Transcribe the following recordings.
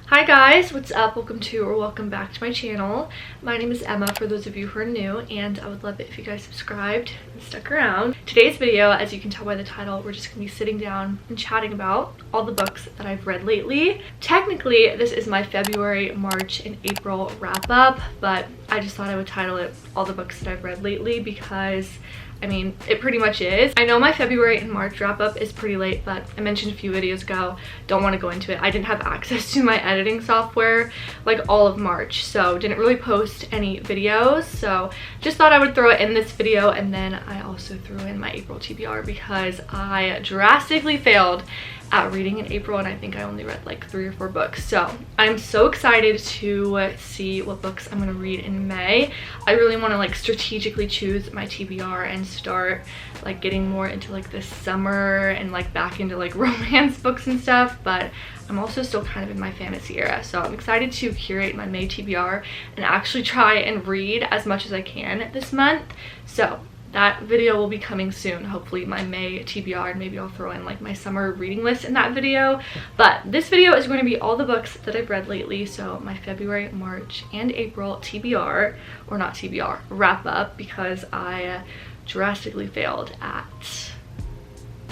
Hi guys, what's up? Welcome to or welcome back to my channel. My name is Emma for those of you who are new, and I would love it if you guys subscribed and stuck around. Today's video, as you can tell by the title, we're just gonna be sitting down and chatting about all the books that I've read lately. Technically, this is my February, March, and April wrap up, but I just thought I would title it all the books that I've read lately because I mean, it pretty much is. I know my February and March wrap up is pretty late, but I mentioned a few videos ago, don't want to go into it. I didn't have access to my editing software like all of March, so didn't really post any videos. So just thought I would throw it in this video, and then I also threw in my April TBR because I drastically failed at reading in April, and I think I only read like 3 or 4 books. So I'm so excited to see what books I'm gonna read in May. I really want to like strategically choose my TBR and start like getting more into like this summer and like back into like romance books and stuff, but I'm also still kind of in my fantasy era. So I'm excited to curate my May TBR and actually try and read as much as I can this month. So that video will be coming soon, hopefully my May TBR, and maybe I'll throw in like my summer reading list in that video. But this video is going to be all the books that I've read lately, so my February, March, and April TBR, or not TBR, wrap up, because I drastically failed at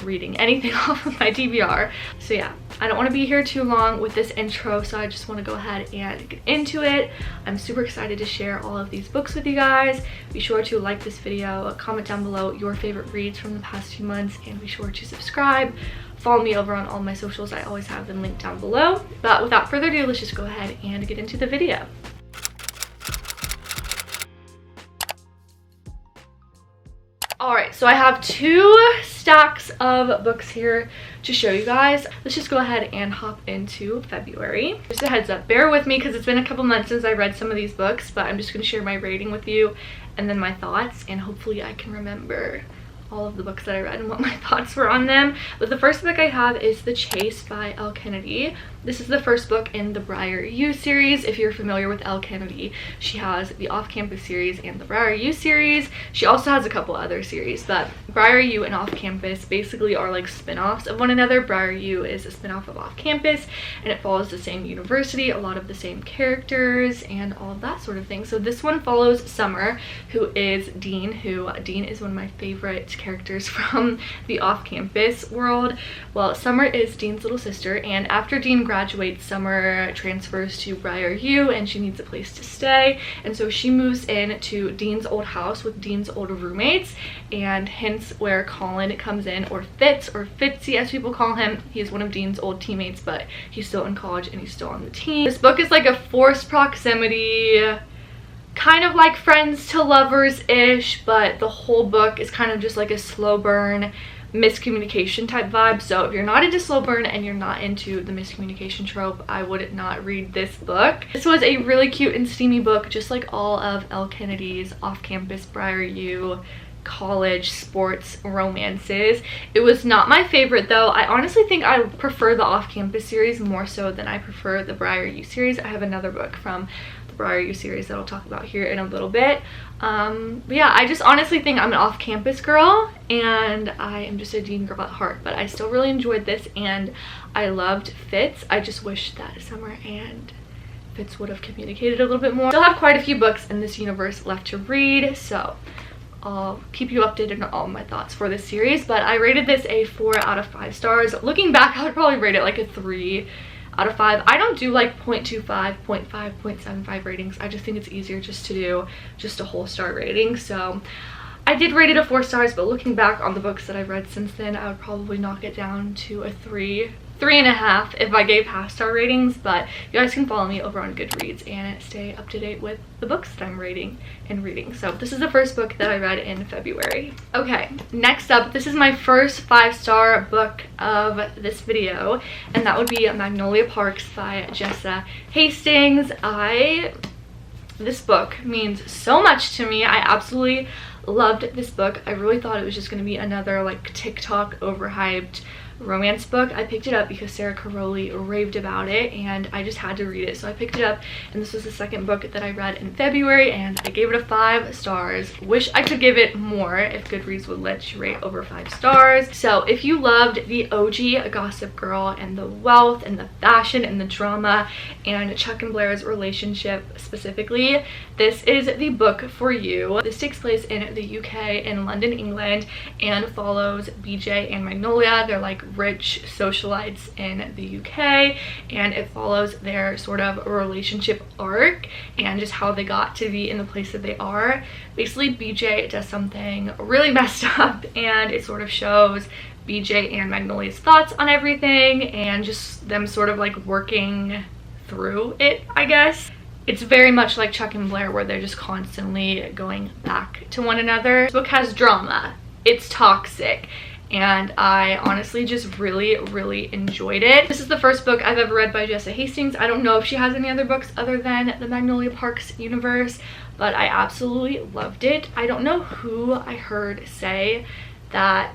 reading anything off of my TBR. So yeah, I don't want to be here too long with this intro, so I just want to go ahead and get into it. I'm super excited to share all of these books with you guys. Be sure to like this video, comment down below your favorite reads from the past few months, and be sure to subscribe. Follow me over on all my socials. I always have them linked down below. But without further ado, let's just go ahead and get into the video. Alright, so I have 2 stacks of books here to show you guys. Let's just go ahead and hop into February. Just a heads up, bear with me because it's been a couple months since I read some of these books, but I'm just going to share my rating with you and then my thoughts, and hopefully I can remember all of the books that I read and what my thoughts were on them. But the first book I have is The Chase by Elle Kennedy. This is the first book in the Briar U series. If you're familiar with Elle Kennedy, she has the Off-Campus series and the Briar U series. She also has a couple other series, but Briar U and Off-Campus basically are like spin-offs of one another. Briar U is a spin-off of Off-Campus, and it follows the same university, a lot of the same characters, and all of that sort of thing. So this one follows Summer, who is Dean, Dean is one of my favorite characters from the Off-Campus world. Well, Summer is Dean's little sister, and after Dean graduates, Summer transfers to Briar U, and she needs a place to stay, and so she moves in to Dean's old house with Dean's old roommates, and hence where Colin comes in, or Fitz, or Fitzy as people call him. He's one of Dean's old teammates, but he's still in college and he's still on the team. This book is like a forced proximity, kind of like Friends to Lovers-ish, but the whole book is kind of just like a slow burn miscommunication type vibe. So if you're not into slow burn and you're not into the miscommunication trope, I would not read this book. This was a really cute and steamy book, just like all of Elle Kennedy's Off-Campus, Briar U, college sports romances. It was not my favorite though. I honestly think I prefer the Off-Campus series more so than I prefer the Briar U series. I have another book from the Briar U series that I'll talk about here in a little bit. But yeah, I just honestly think I'm an Off-Campus girl, and I am just a Dean girl at heart, but I still really enjoyed this, and I loved Fitz. I just wish that Summer and Fitz would have communicated a little bit more. Still have quite a few books in this universe left to read, so I'll keep you updated on all my thoughts for this series. But I rated this a 4 out of 5 stars. Looking back, I would probably rate it like a 3 out of 5. I don't do like 0.25, 0.5, 0.75 ratings. I just think it's easier just to do just a whole star rating. So I did rate it a 4 stars, but looking back on the books that I've read since then, I would probably knock it down to a 3.5 if I gave half-star ratings. But you guys can follow me over on Goodreads and stay up to date with the books that I'm rating and reading. So this is the first book that I read in February. Okay, next up, this is my first 5-star book of this video, and that would be Magnolia Parks by Jessa Hastings. This book means so much to me. I absolutely loved this book. I really thought it was just going to be another like TikTok overhyped romance book. I picked it up because Sarah Caroli raved about it and I just had to read it, so I picked it up, and this was the second book that I read in February and I gave it a 5 stars. Wish I could give it more if Goodreads would let you rate over 5 stars. So if you loved the OG Gossip Girl and the wealth and the fashion and the drama and Chuck and Blair's relationship specifically, this is the book for you. This takes place in the UK in London, England, and follows BJ and Magnolia. They're like rich socialites in the UK, and it follows their sort of relationship arc and just how they got to be in the place that they are. Basically, BJ does something really messed up, and it sort of shows BJ and Magnolia's thoughts on everything and just them sort of like working through it, I guess. It's very much like Chuck and Blair, where they're just constantly going back to one another. This book has drama. It's toxic. And I honestly just really enjoyed it. This is the first book I've ever read by Jessa Hastings. I don't know if she has any other books other than the Magnolia Parks universe, but I absolutely loved it. I don't know who I heard say that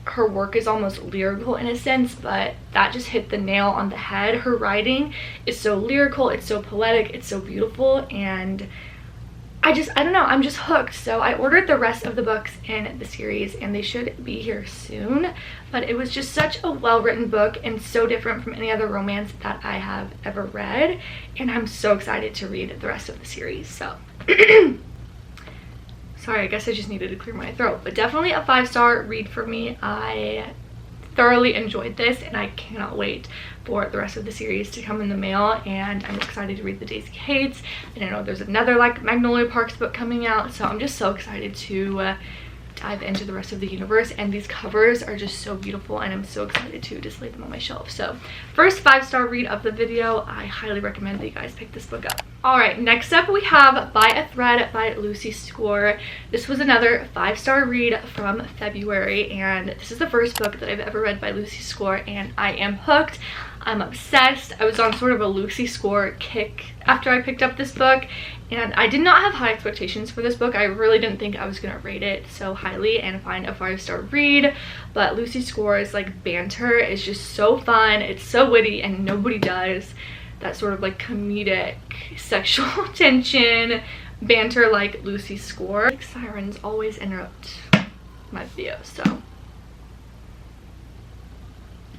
her work is almost lyrical in a sense, but that just hit the nail on the head. Her writing is so lyrical, it's so poetic, it's so beautiful, and I don't know, I'm just hooked. So I ordered the rest of the books in the series and they should be here soon, but it was just such a well-written book and so different from any other romance that I have ever read, and I'm so excited to read the rest of the series. So sorry, I guess I just needed to clear my throat, but definitely a 5-star read for me. I thoroughly enjoyed this and I cannot wait for the rest of the series to come in the mail, and I'm excited to read the Daisy Hates, and I know there's another like Magnolia Parks book coming out, so I'm just so excited to dive into the rest of the universe, and these covers are just so beautiful and I'm so excited to display them on my shelf. So first 5-star read of the video. I highly recommend that you guys pick this book up. Alright, next up we have By a Thread by Lucy Score. This was another 5-star read from February, and this is the first book that I've ever read by Lucy Score, and I am hooked. I'm obsessed. I was on sort of a Lucy Score kick after I picked up this book, and I did not have high expectations for this book. I really didn't think I was gonna rate it so highly and find a 5-star read, but Lucy Score's like banter is just so fun. It's so witty, and nobody does that sort of like comedic sexual tension banter like Lucy Score. Like sirens always interrupt my videos,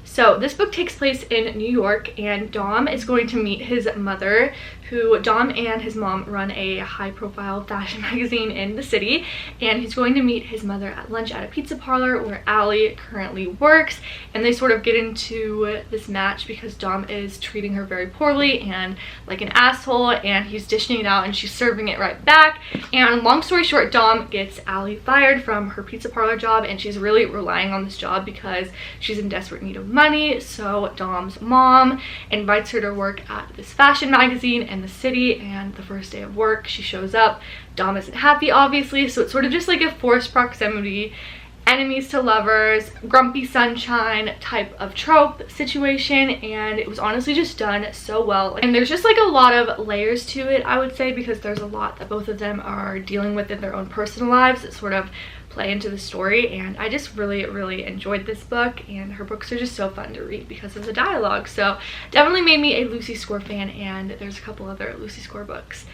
So this book takes place in New York, and Dom is going to meet his mother, who Dom and his mom run a high-profile fashion magazine in the city, and he's going to meet his mother at lunch at a pizza parlor where Allie currently works, and they sort of get into this match because Dom is treating her very poorly and like an asshole, and he's dishing it out and she's serving it right back. And long story short, Dom gets Allie fired from her pizza parlor job, and she's really relying on this job because she's in desperate need of money. So Dom's mom invites her to work at this fashion magazine in the city, and the first day of work she shows up. Dom isn't happy, obviously, so it's sort of just like a forced proximity, enemies to lovers, grumpy sunshine type of trope situation, and it was honestly just done so well. And there's just like a lot of layers to it, I would say, because there's a lot that both of them are dealing with in their own personal lives that sort of play into the story, and I just really enjoyed this book, and her books are just so fun to read because of the dialogue. So definitely made me a Lucy Score fan, and there's a couple other Lucy Score books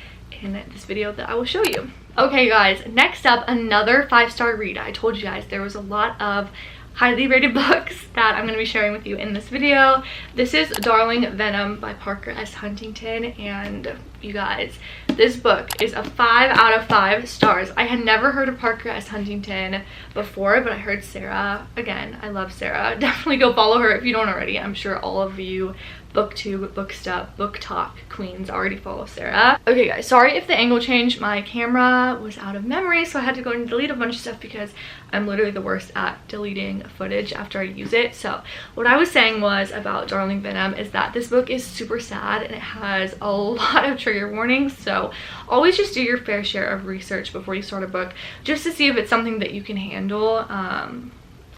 in this video that I will show you. Okay guys, next up, another 5-star read. I told you guys there was a lot of highly rated books that I'm going to be sharing with you in this video. This is Darling Venom by Parker S. Huntington, and you guys, this book is a 5 out of 5 stars. I had never heard of Parker S. Huntington before, but I heard Sarah. Again, I love Sarah. Definitely go follow her if you don't already. I'm sure all of you booktube, booktok queens already follow Sarah. Okay guys, sorry if the angle changed. My camera was out of memory, so I had to go and delete a bunch of stuff because I'm literally the worst at deleting footage after I use it. So what I was saying was about Darling Venom is that this book is super sad and it has a lot of trigger warnings, so always just do your fair share of research before you start a book just to see if it's something that you can handle.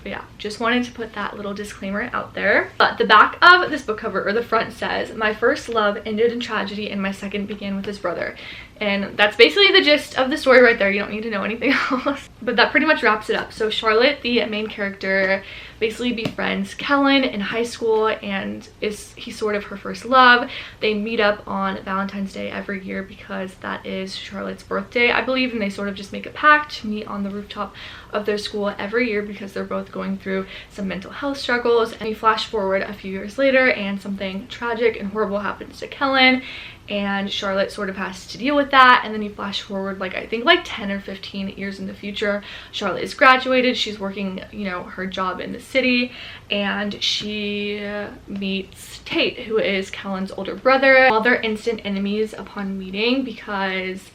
But yeah, just wanted to put that little disclaimer out there. But the back of this book cover, or the front, says, "My first love ended in tragedy and my second began with his brother." And that's basically the gist of the story right there. You don't need to know anything else. But that pretty much wraps it up. So Charlotte, the main character, basically befriends Kellen in high school, and he's sort of her first love. They meet up on Valentine's Day every year because that is Charlotte's birthday, I believe, and they sort of just make a pact to meet on the rooftop of their school every year because they're both going through some mental health struggles. And you flash forward a few years later and something tragic and horrible happens to Kellen, and Charlotte sort of has to deal with that. And then you flash forward I think 10 or 15 years in the future. Charlotte is graduated, she's working, you know, her job in the city, and she meets Tate, who is Kellen's older brother. While they're instant enemies upon meeting because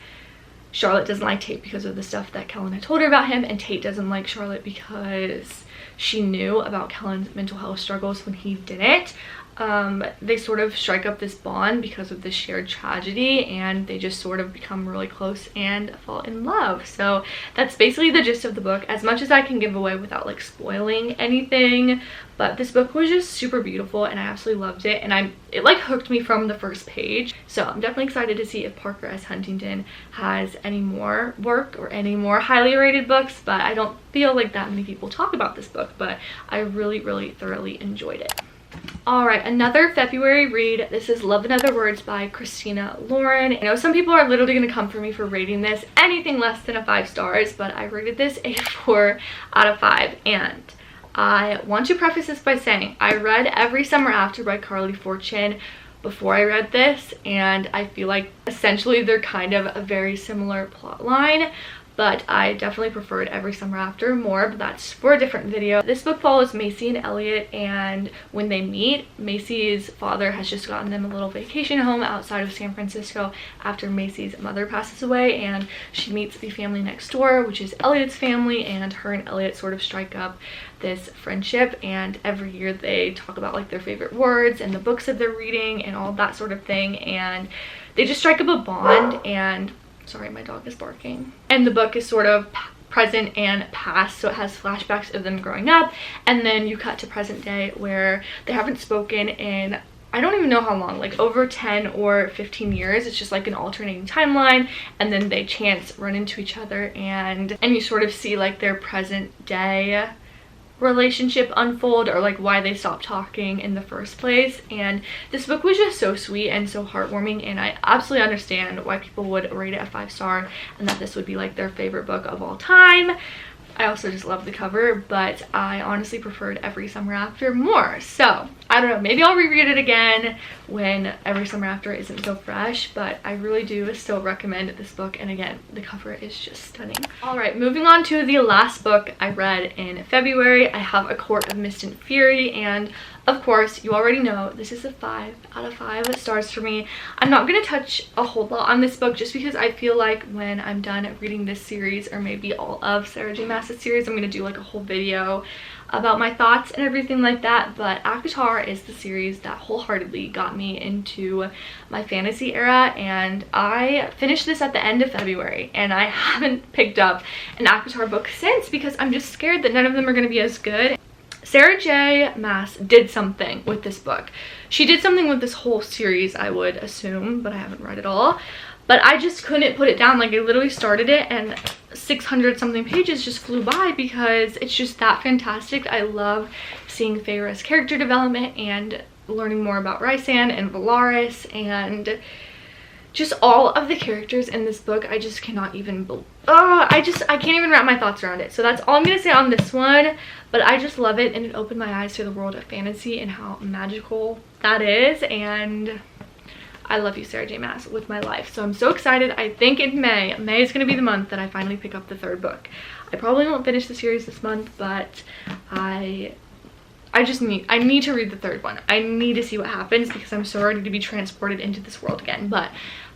Charlotte doesn't like Tate because of the stuff that Kellen had told her about him, and Tate doesn't like Charlotte because she knew about Kellen's mental health struggles when he didn't. They sort of strike up this bond because of this shared tragedy, and they just sort of become really close and fall in love. So that's basically the gist of the book, as much as I can give away without spoiling anything. But this book was just super beautiful and I absolutely loved it, and it hooked me from the first page. So I'm definitely excited to see if Parker S. Huntington has any more work or any more highly rated books, but I don't feel like that many people talk about this book, but I really thoroughly enjoyed it. Alright, another February read. This is Love in Other Words by Christina Lauren. I know some people are literally going to come for me for rating this anything less than a 5 stars, but I rated this a 4 out of 5. And I want to preface this by saying I read Every Summer After by Carly Fortune before I read this, and I feel like essentially they're kind of a very similar plot line, but I definitely preferred Every Summer After more, but that's for a different video. This book follows Macy and Elliot, and when they meet, Macy's father has just gotten them a little vacation home outside of San Francisco after Macy's mother passes away, and she meets the family next door, which is Elliot's family, and her and Elliot sort of strike up this friendship, and every year they talk about their favorite words and the books that they're reading and all that sort of thing, and they just strike up a bond. And sorry, my dog is barking. And the book is sort of present and past, so it has flashbacks of them growing up, and then you cut to present day where they haven't spoken in I don't even know how long, over 10 or 15 years. It's just an alternating timeline, and then they chance run into each other, and you sort of see their present day relationship unfold, or why they stopped talking in the first place. And this book was just so sweet and so heartwarming, and I absolutely understand why people would rate it a 5 star and that this would be their favorite book of all time. I also just love the cover, but I honestly preferred Every Summer After more. So I don't know, maybe I'll reread it again when Every Summer After isn't so fresh, but I really do still recommend this book. And again, the cover is just stunning. All right, moving on to the last book I read in February. I have A Court of Mist and Fury, and of course, you already know this is a 5 out of 5 stars for me. I'm not going to touch a whole lot on this book just because I feel like when I'm done reading this series, or maybe all of Sarah J. Maas's series, I'm going to do a whole video about my thoughts and everything like that. But ACOTAR is the series that wholeheartedly got me into my fantasy era, and I finished this at the end of February, and I haven't picked up an ACOTAR book since because I'm just scared that none of them are going to be as good. Sarah J. Maas did something with this book. She did something with this whole series, I would assume, but I haven't read it all. But I just couldn't put it down. I literally started it and 600 something pages just flew by because it's just that fantastic. I love seeing Feyre's character development and learning more about Rhysand and Valaris, and just all of the characters in this book. I just cannot even I can't even wrap my thoughts around it. So that's all I'm gonna say on this one, but I just love it, and it opened my eyes to the world of fantasy and how magical that is. And I love you, Sarah J. Maas, with my life. So I'm so excited. I think in May is going to be the month that I finally pick up the 3rd book. I probably won't finish the series this month, but I need to read the 3rd one. I need to see what happens because I'm so ready to be transported into this world again. But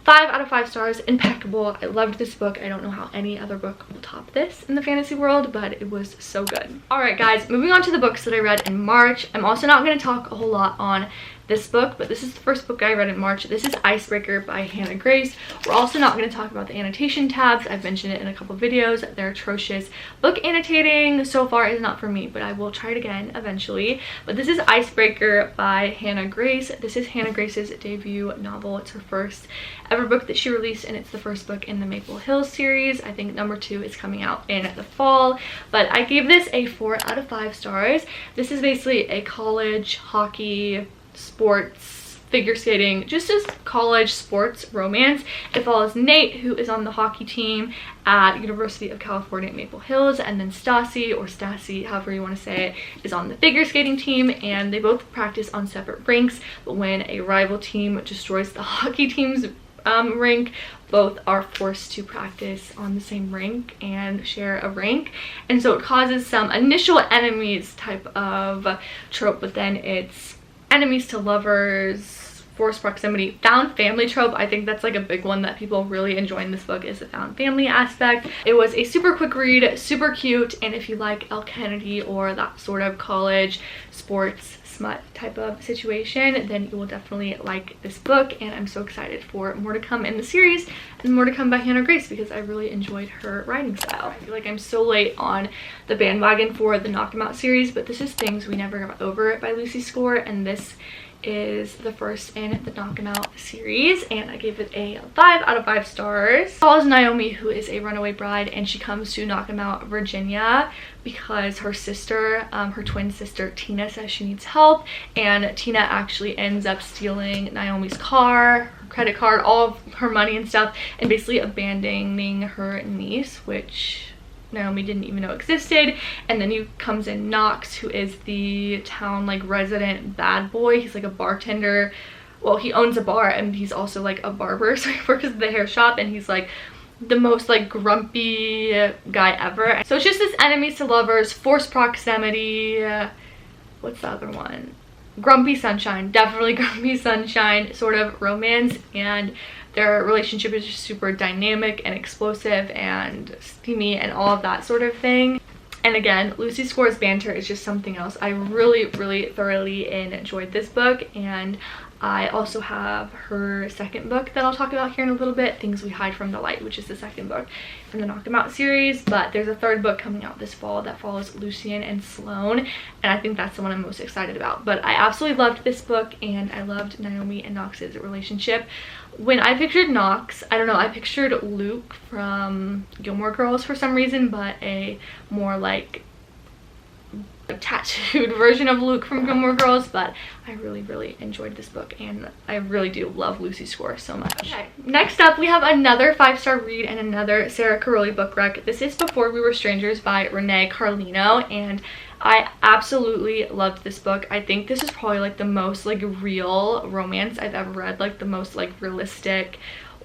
5 out of 5 stars, impeccable. I loved this book. I don't know how any other book will top this in the fantasy world, but it was so good. All right, guys, moving on to the books that I read in March. I'm also not going to talk a whole lot on this book, but this is the first book I read in March. This is Icebreaker by Hannah Grace. We're also not going to talk about the annotation tabs. I've mentioned it in a couple videos. They're atrocious. Book annotating so far is not for me, but I will try it again eventually. But this is Icebreaker by Hannah Grace. This is Hannah Grace's debut novel. It's her first ever book that she released, and it's the first book in the Maple Hills series. I think number 2 is coming out in the fall, but I gave this a 4 out of 5 stars. This is basically a college hockey, sports, figure skating, just as college sports romance. It follows Nate, who is on the hockey team at University of California at Maple Hills, and then Stassi, or Stassi, however you want to say it, is on the figure skating team, and they both practice on separate rinks. But when a rival team destroys the hockey team's rink, both are forced to practice on the same rink and share a rink, and so it causes some initial enemies type of trope, but then it's enemies to lovers, forced proximity, found family trope. I think that's like a big one that people really enjoy in this book, is the found family aspect. It was a super quick read, super cute, and if you like Elle Kennedy or that sort of college sports smut type of situation, then you will definitely like this book, and I'm so excited for more to come in the series and more to come by Hannah Grace because I really enjoyed her writing style. I feel like I'm so late on the bandwagon for the Knock 'Em Out series, but this is Things We Never Got Over by Lucy Score, and this is the first in the Knock 'Em Out series, and I gave it a 5 out of 5 stars. It follows Naomi, who is a runaway bride, and she comes to Knock 'Em Out, Virginia, because her sister, her twin sister Tina, says she needs help, and Tina actually ends up stealing Naomi's car, her credit card, all of her money and stuff, and basically abandoning her niece, which Naomi didn't even know existed. And then comes in Knox, who is the town like resident bad boy. He's like a bartender. Well, he owns a bar, and he's also like a barber, so he works at the hair shop, and he's like the most like grumpy guy ever. So it's just this enemies to lovers, forced proximity, what's the other one, Grumpy Sunshine, definitely Grumpy Sunshine sort of romance, and their relationship is just super dynamic and explosive and steamy and all of that sort of thing. And again, Lucy Score's banter is just something else. I really thoroughly enjoyed this book, and I also have her second book that I'll talk about here in a little bit, Things We Hide from the Light, which is the second book from the Knock 'Em Out series. But there's a third book coming out this fall that follows Lucian and Sloane, and I think that's the one I'm most excited about. But I absolutely loved this book, and I loved Naomi and Knox's relationship. When I pictured Knox, I don't know, I pictured Luke from Gilmore Girls for some reason, but a more like tattooed version of Luke from Gilmore Girls. But I really enjoyed this book, and I really do love Lucy Score so much. Okay, next up we have another 5-star read and another Sarah Caroli book rec. This is Before We Were Strangers by Renee Carlino, and I absolutely loved this book. I think this is probably like the most like real romance I've ever read, like the most like realistic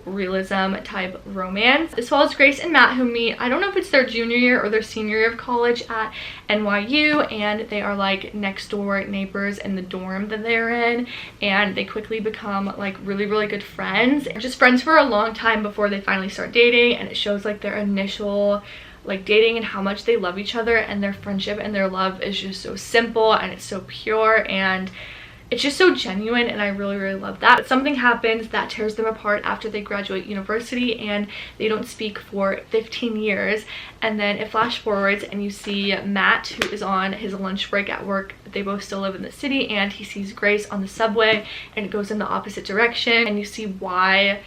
realism type romance. This follows Grace and Matt, who meet, I don't know if it's their junior year or their senior year of college at NYU, and they are like next door neighbors in the dorm that they're in, and they quickly become like really good friends. They're just friends for a long time before they finally start dating, and it shows like their initial like dating and how much they love each other, and their friendship and their love is just so simple and it's so pure and it's just so genuine, and I really love that. But something happens that tears them apart after they graduate university, and they don't speak for 15 years, and then it flash forwards and you see Matt, who is on his lunch break at work. They both still live in the city, and he sees Grace on the subway, and it goes in the opposite direction, and you see why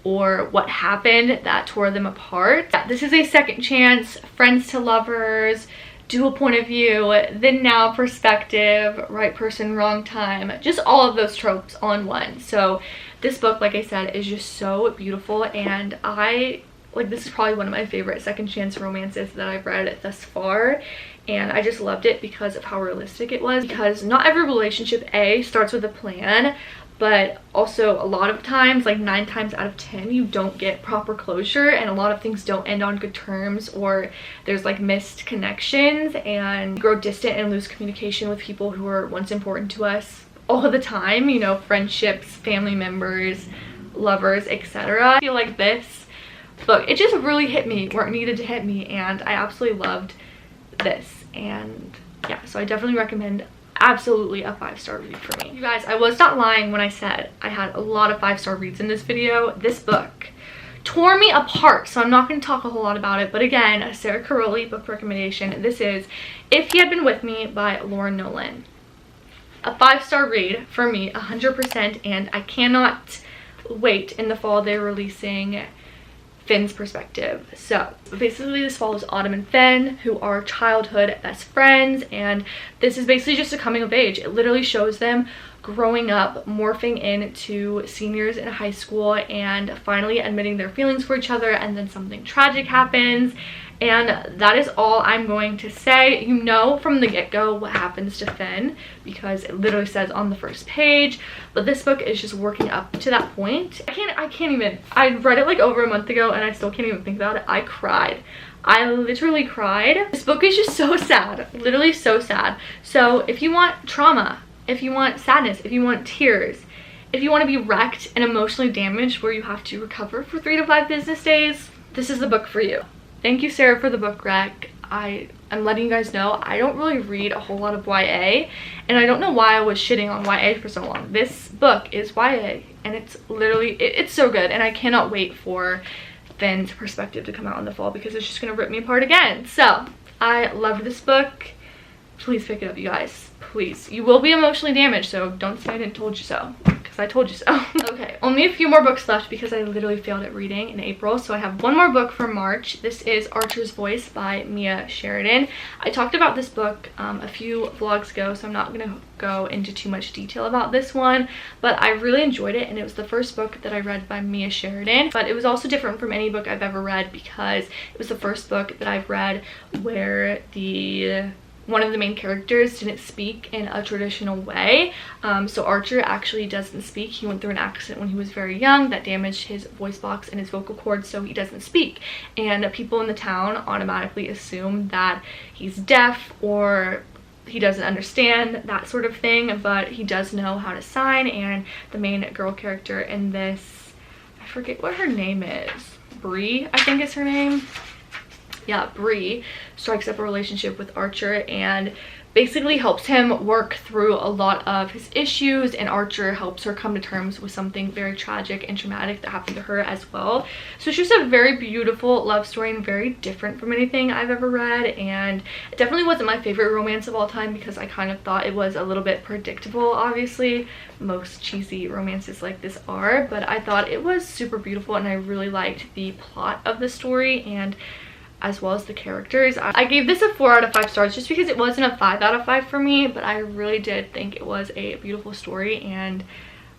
or what happened that tore them apart. Yeah, this is a second chance, friends to lovers, dual point of view, then now perspective, right person, wrong time, just all of those tropes on one. So this book, like I said, is just so beautiful, and this is probably one of my favorite second chance romances that I've read thus far, and I just loved it because of how realistic it was. Because not every relationship starts with a plan, but also a lot of times, like 9 times out of 10, you don't get proper closure, and a lot of things don't end on good terms, or there's like missed connections, and you grow distant and lose communication with people who were once important to us all the time, you know, friendships, family members, lovers, etc. I feel like this book, it just really hit me where it needed to hit me, and I absolutely loved this. And yeah, so I definitely recommend absolutely a 5-star read for me. You guys, I was not lying when I said I had a lot of 5-star reads in this video. This book tore me apart, so I'm not going to talk a whole lot about it, but again, a Sarah Caroli book recommendation. This is If He Had Been With Me by Lauren Nolan. A 5-star read for me, 100%, and I cannot wait. In the fall they're releasing Finn's perspective. So basically this follows Autumn and Finn, who are childhood best friends, and this is basically just a coming of age. It literally shows them growing up, morphing into seniors in high school, and finally admitting their feelings for each other, and then something tragic happens. And that is all I'm going to say. You know from the get-go what happens to Finn, because it literally says on the first page, but this book is just working up to that point. I can't even, I read it like over a month ago and I still can't even think about it. I cried. I literally cried. This book is just so sad, literally so sad. So if you want trauma, if you want sadness, if you want tears, if you want to be wrecked and emotionally damaged where you have to recover for 3 to 5 business days, this is the book for you. Thank you, Sarah, for the book rec. I'm letting you guys know I don't really read a whole lot of YA, and I don't know why I was shitting on YA for so long. This book is YA, and it's literally, it's so good, and I cannot wait for Finn's perspective to come out in the fall, because it's just gonna rip me apart again. So I loved this book. Please pick it up, you guys. Please. You will be emotionally damaged, so don't say I didn't told you so, because I told you so. Okay, only a few more books left because I literally failed at reading in April, so I have one more book for March. This is Archer's Voice by Mia Sheridan. I talked about this book a few vlogs ago, so I'm not going to go into too much detail about this one, but I really enjoyed it, and it was the first book that I read by Mia Sheridan. But it was also different from any book I've ever read, because it was the first book that I've read where one of the main characters didn't speak in a traditional way. So Archer actually doesn't speak. He went through an accident when he was very young that damaged his voice box and his vocal cords, so he doesn't speak. And people in the town automatically assume that he's deaf or he doesn't understand, that sort of thing, but he does know how to sign. And the main girl character in this, I forget what her name is, Bree, I think is her name. Yeah, Bree strikes up a relationship with Archer and basically helps him work through a lot of his issues, and Archer helps her come to terms with something very tragic and traumatic that happened to her as well. So it's just a very beautiful love story and very different from anything I've ever read, and it definitely wasn't my favorite romance of all time because I kind of thought it was a little bit predictable. Obviously most cheesy romances like this are, but I thought it was super beautiful, and I really liked the plot of the story and as well as the characters. I gave this a 4 out of 5 stars just because it wasn't a 5 out of 5 for me, but I really did think it was a beautiful story, and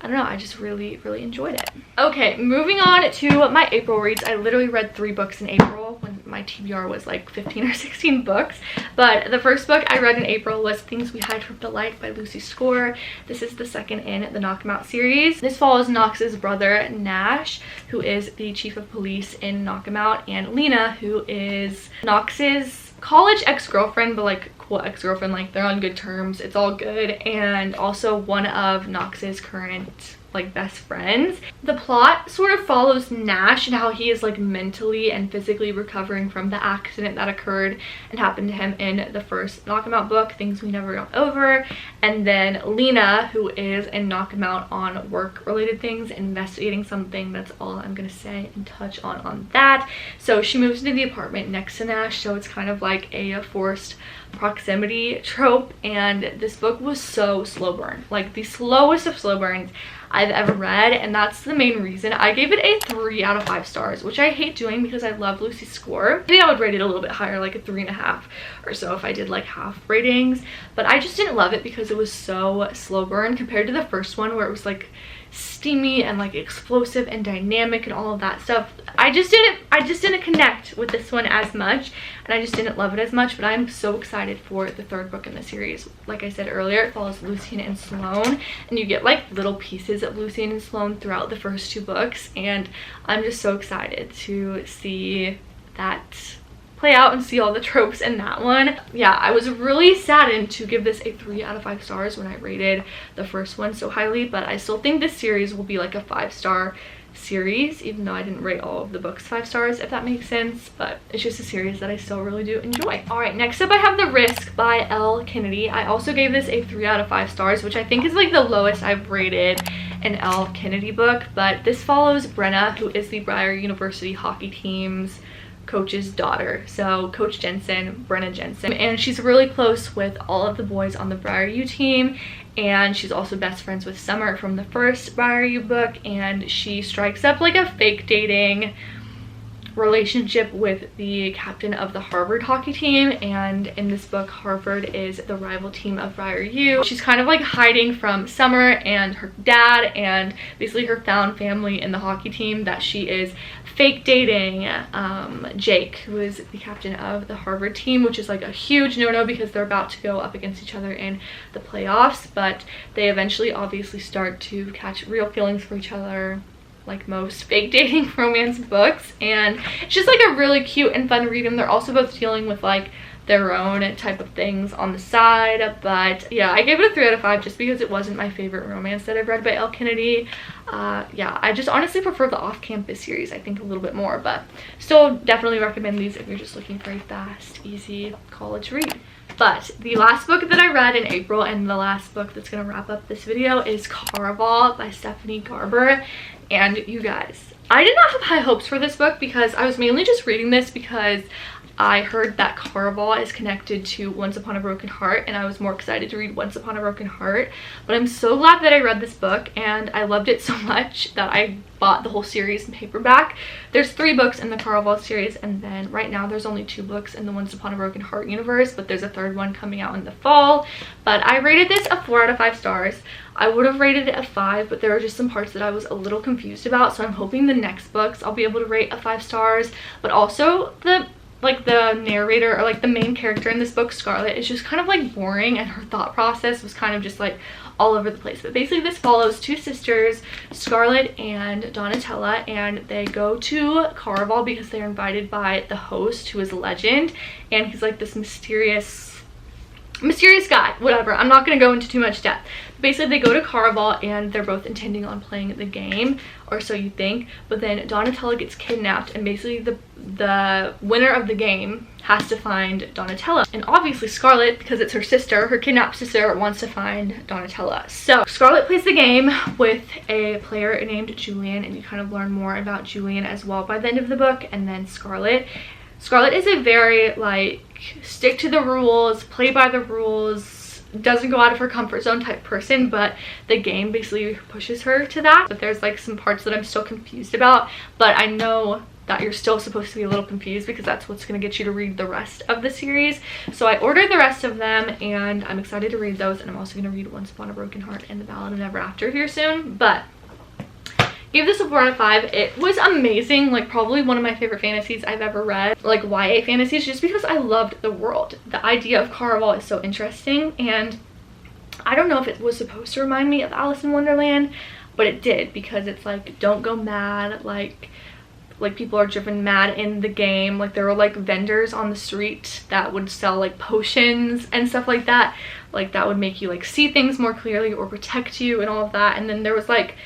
I don't know, I just really enjoyed it. Okay, moving on to my April reads. I literally read 3 books in April when my TBR was like 15 or 16 books. But the first book I read in April was Things We Hide from the Light by Lucy Score. This is the second in the Knock 'Em Out series. This follows Knox's brother, Nash, who is the chief of police in Knock 'Em Out, and Lena, who is Knox's college ex-girlfriend, but like cool ex-girlfriend, like they're on good terms, it's all good, and also one of Knox's current like best friends. The plot sort of follows Nash and how he is like mentally and physically recovering from the accident that occurred and happened to him in the first Knock 'Em Out book, Things We Never Got Over, and then Lena, who is in Knock 'Em Out on work related things, investigating something. That's all I'm gonna say and touch on that. So she moves into the apartment next to Nash, so it's kind of like a forced proximity trope, and this book was so slow burn, like the slowest of slow burns I've ever read, and that's the main reason I gave it a 3 out of 5 stars, which I hate doing because I love Lucy's score. Maybe I would rate it a little bit higher, like a 3.5 or so if I did like half ratings, but I just didn't love it because it was so slow burn compared to the first one where it was like steamy and like explosive and dynamic and all of that stuff. I just didn't connect with this one as much, and I just didn't love it as much, but I'm so excited for the 3rd book in the series. Like I said earlier, it follows Lucien and Sloane, and you get like little pieces of Lucien and Sloane throughout the first 2 books, and I'm just so excited to see that play out and see all the tropes in that one. Yeah, I was really saddened to give this a 3 out of 5 stars when I rated the first one so highly, but I still think this series will be like a 5-star series, even though I didn't rate all of the books 5 stars, if that makes sense, but it's just a series that I still really do enjoy. All right, next up I have The Risk by Elle Kennedy. I also gave this a 3 out of 5 stars, which I think is like the lowest I've rated an Elle Kennedy book, but this follows Brenna, who is the Briar University hockey team's coach's daughter. So Coach Jensen, Brenna Jensen, and she's really close with all of the boys on the Briar U team, and she's also best friends with Summer from the first Briar U book, and she strikes up like a fake dating relationship with the captain of the Harvard hockey team, and in this book Harvard is the rival team of Briar U. She's kind of like hiding from Summer and her dad and basically her found family in the hockey team that she is fake dating Jake, who is the captain of the Harvard team, which is like a huge no-no because they're about to go up against each other in the playoffs, but they eventually obviously start to catch real feelings for each other, like most fake dating romance books, and it's just like a really cute and fun read. And they're also both dealing with like their own type of things on the side, but yeah, I gave it a 3 out of 5 just because it wasn't my favorite romance that I've read by Elle Kennedy. Yeah, I just honestly prefer the off-campus series, I think, a little bit more, but still definitely recommend these if you're just looking for a fast, easy college read. But the last book that I read in April, and the last book that's going to wrap up this video, is Carnival by Stephanie Garber. And you guys, I did not have high hopes for this book because I was mainly just reading this because I heard that Carnival is connected to Once Upon a Broken Heart, and I was more excited to read Once Upon a Broken Heart. But I'm so glad that I read this book, and I loved it so much that I bought the whole series in paperback. There's 3 books in the Carnival series, and then right now there's only 2 books in the Once Upon a Broken Heart universe, but there's a 3rd one coming out in the fall. But I rated this a 4 out of 5 stars. I would have rated it a 5, but there were just some parts that I was a little confused about, so I'm hoping the next books I'll be able to rate a 5 stars. But also the narrator, or like the main character in this book, Scarlett, is just kind of like boring, and her thought process was kind of just like all over the place. But basically this follows 2 sisters, Scarlett and Donatella, and they go to Carnival because they're invited by the host, who is a legend, and he's like this mysterious guy, whatever. I'm not going to go into too much depth. Basically they go to Carnival and they're both intending on playing the game, or so you think, but then Donatella gets kidnapped, and basically the winner of the game has to find Donatella. And obviously Scarlett, because it's her sister, her kidnapped sister, wants to find Donatella. So Scarlett plays the game with a player named Julian, and you kind of learn more about Julian as well by the end of the book. And then Scarlett is a very like stick to the rules, play by the rules, doesn't go out of her comfort zone type person, but the game basically pushes her to that. But there's like some parts that I'm still confused about, but I know that you're still supposed to be a little confused because that's what's going to get you to read the rest of the series. So I ordered the rest of them, and I'm excited to read those, and I'm also going to read Once Upon a Broken Heart and The Ballad of Never After here soon. But gave this a 4 out of 5. It was amazing, like probably one of my favorite fantasies I've ever read, like YA fantasies, just because I loved the world. The idea of Carnival is so interesting, and I don't know if it was supposed to remind me of Alice in Wonderland, but it did, because it's like don't go mad, like people are driven mad in the game. Like there were like vendors on the street that would sell like potions and stuff like that would make you like see things more clearly or protect you and all of that. And then there was like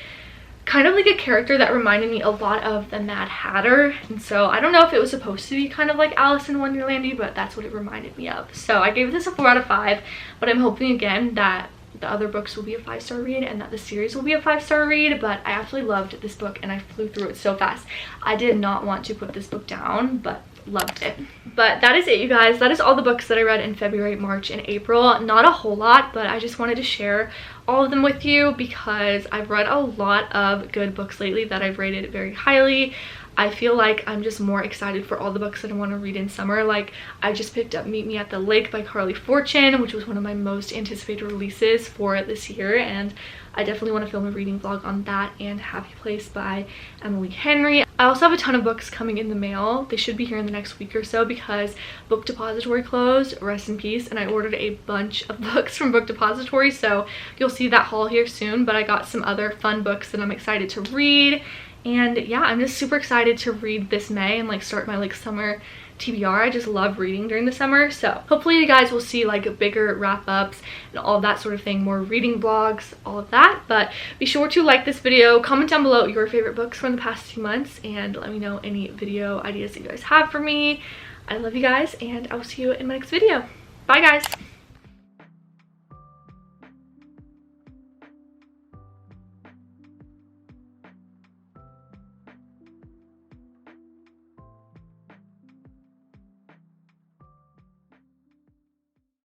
kind of like a character that reminded me a lot of the Mad Hatter, and so I don't know if it was supposed to be kind of like Alice in Wonderland-y, but that's what it reminded me of. So I gave this a 4 out of 5, but I'm hoping again that the other books will be a 5-star read and that the series will be a 5-star read. But I absolutely loved this book, and I flew through it so fast. I did not want to put this book down, but loved it. But that is it, you guys. That is all the books that I read in February, March, and April. Not a whole lot, but I just wanted to share all of them with you because I've read a lot of good books lately that I've rated very highly. I feel like I'm just more excited for all the books that I want to read in summer. Like I just picked up Meet Me at the Lake by Carly Fortune, which was one of my most anticipated releases for this year, and I definitely want to film a reading vlog on that, and Happy Place by Emily Henry. I also have a ton of books coming in the mail. They should be here in the next week or so because Book Depository closed, rest in peace, and I ordered a bunch of books from Book Depository, so you'll see that haul here soon. But I got some other fun books that I'm excited to read, and yeah, I'm just super excited to read this May and like start my like summer TBR. I just love reading during the summer. So hopefully you guys will see like bigger wrap-ups and all of that sort of thing, more reading vlogs, all of that. But be sure to like this video, comment down below your favorite books from the past 2 months, and let me know any video ideas that you guys have for me. I love you guys, and I will see you in my next video. Bye guys.